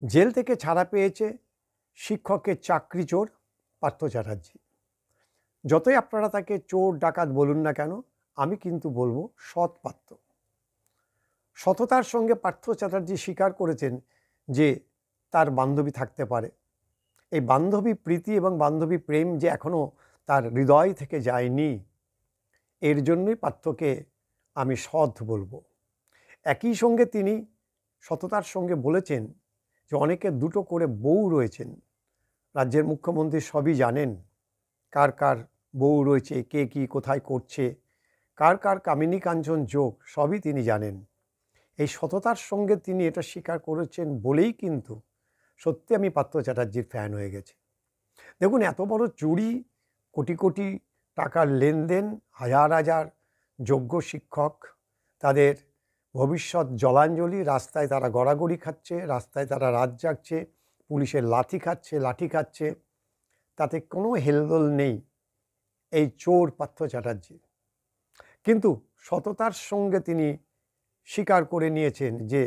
Jail থেকে ছাড়া পেয়েছে শিক্ষকের চাকরি চোর পার্থ চ্যাটার্জি। যতই আপনারা তাকে চোর ডাকাত বলুন না কেন, আমি কিন্তু বলবো সৎ পাত্র। সততার সঙ্গে পার্থ চ্যাটার্জি স্বীকার করেছেন যে তার বান্ধবী থাকতে পারে। এই বান্ধবী প্রীতি এবং বান্ধবী প্রেম যে এখনও তার হৃদয় থেকে যায়নি, এর জন্যই পার্থকে আমি সৎ বলবো। একই সঙ্গে তিনি সততার সঙ্গে বলেছেন যে অনেকের দুটো করে বউ রয়েছেন। রাজ্যের মুখ্যমন্ত্রী সবই জানেন কার কার বউ রয়েছে, কে কী কোথায় করছে, কার কার কামিনী কাঞ্চন যোগ সবই তিনি জানেন। এই সততার সঙ্গে তিনি এটা স্বীকার করেছেন বলেই কিন্তু সত্যি আমি পার্থ চ্যাটার্জির ফ্যান হয়ে গেছি। দেখুন, এত বড় চুরি, কোটি কোটি টাকার লেনদেন, হাজার হাজার যোগ্য শিক্ষক, তাদের ভবিষ্যৎ জলাঞ্জলি, রাস্তায় তারা গড়াগড়ি খাচ্ছে, রাস্তায় তারা রাত জাগছে, পুলিশের লাঠি খাচ্ছে, তাতে কোনো হেলদোল নেই এই চোর পার্থ চ্যাটার্জি। কিন্তু সততার সঙ্গে তিনি স্বীকার করে নিয়েছেন যে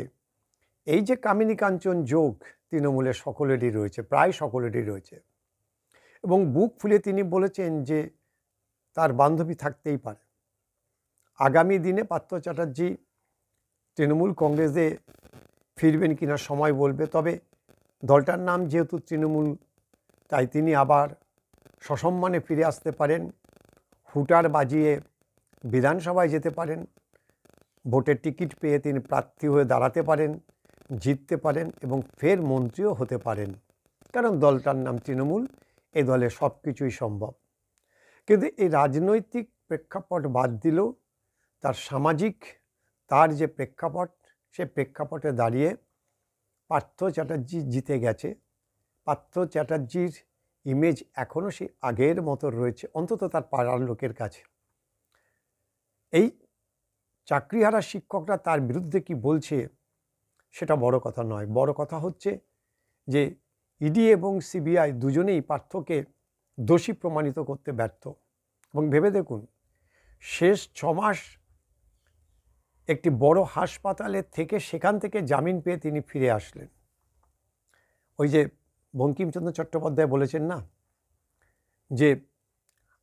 এই যে কামিনী কাঞ্চন যোগ তৃণমূলের সকলেরই রয়েছে, প্রায় সকলেরই রয়েছে, এবং বুক ফুলে তিনি বলেছেন যে তার বান্ধবী থাকতেই পারে। আগামী দিনে পার্থ চ্যাটার্জি তৃণমূল কংগ্রেসে ফিরবেন কিনা সময় বলবে, তবে দলটার নাম যেহেতু তৃণমূল, তাই তিনি আবার সসম্মানে ফিরে আসতে পারেন, হুটার বাজিয়ে বিধানসভায় যেতে পারেন, ভোটের টিকিট পেয়ে তিনি প্রার্থী হয়ে দাঁড়াতে পারেন, জিততে পারেন এবং ফের মন্ত্রীও হতে পারেন, কারণ দলটার নাম তৃণমূল, এ দলে সব কিছুই সম্ভব। কিন্তু এই রাজনৈতিক প্রেক্ষাপট বাদ দিলেও তার সামাজিক, তার যে প্রেক্ষাপট, সে প্রেক্ষাপটে দাঁড়িয়ে পার্থ চ্যাটার্জি জিতে গেছে। পার্থ চ্যাটার্জির ইমেজ এখনও সে আগের মতো রয়েছে, অন্তত তার পাড়ার লোকের কাছে। এই চাকরিহারা শিক্ষকরা তার বিরুদ্ধে কি বলছে সেটা বড় কথা নয়। বড় কথা হচ্ছে যে ইডি এবং সিবিআই দুজনেই পার্থকে দোষী প্রমাণিত করতে ব্যর্থ। এবং ভেবে দেখুন, শেষ 6 মাস একটি বড় হাসপাতালে থেকে সেখান থেকে জামিন পেয়ে তিনি ফিরে আসলেন। ওই যে বঙ্কিমচন্দ্র চট্টোপাধ্যায় বলেছেন না, যে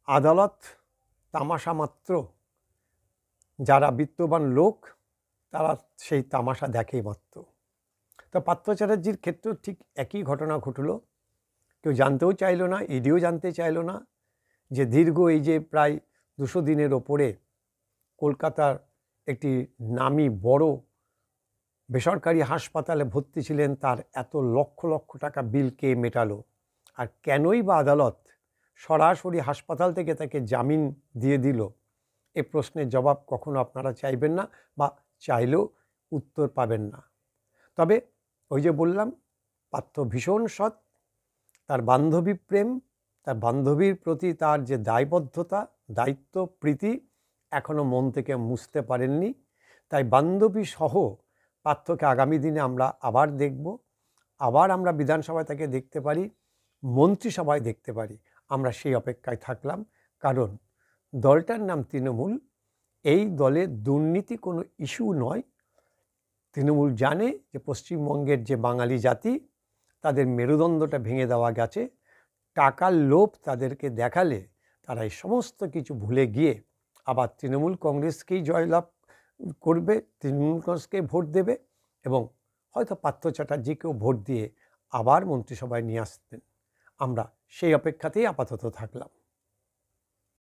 আদালত তামাশা মাত্র, যারা বিত্তবান লোক তারা সেই তামাশা দেখেই মাত্র। তো পার্থ চ্যাটার্জির ক্ষেত্রেও ঠিক একই ঘটনা ঘটল। কেউ জানতেও চাইল না, ইডিও জানতে চাইল না যে দীর্ঘ এই যে প্রায় 200 দিনের ওপরে কলকাতার একটি নামি বড় বেসরকারি হাসপাতালে ভর্তি ছিলেন, তার এত লক্ষ লক্ষ টাকা বিল কে মেটালো, আর কেনই বা আদালত সরাসরি হাসপাতাল থেকে তাকে জামিন দিয়ে দিল? এ প্রশ্নের জবাব কখনো আপনারা চাইবেন না, বা চাইলেও উত্তর পাবেন না। তবে ওই যে বললাম, পার্থ ভীষণ সৎ, তার বান্ধবী প্রেম, তার বান্ধবীর প্রতি তার যে দায়বদ্ধতা, দায়িত্ব, প্রীতি এখনও মন থেকে মুছতে পারেননি। তাই বান্ধবী সহ পার্থকে আগামী দিনে আমরা আবার দেখব, আবার আমরা বিধানসভায় তাকে দেখতে পারি, মন্ত্রিসভায় দেখতে পারি। আমরা সেই অপেক্ষায় থাকলাম, কারণ দলটার নাম তৃণমূল। এই দলে দুর্নীতি কোনো ইস্যু নয়। তৃণমূল জানে যে পশ্চিমবঙ্গের যে বাঙালি জাতি, তাদের মেরুদণ্ডটা ভেঙে দেওয়া গেছে। টাকার লোভ তাদেরকে দেখালে তারা এই সমস্ত কিছু ভুলে গিয়ে আবার তৃণমূল কংগ্রেসকেই জয়লাভ করবে, তৃণমূল কংগ্রেসকে ভোট দেবে এবং হয়তো পার্থ চ্যাটার্জিকেও ভোট দিয়ে আবার মন্ত্রিসভায় নিয়ে আসবেন। আমরা সেই অপেক্ষাতেই আপাতত থাকলাম।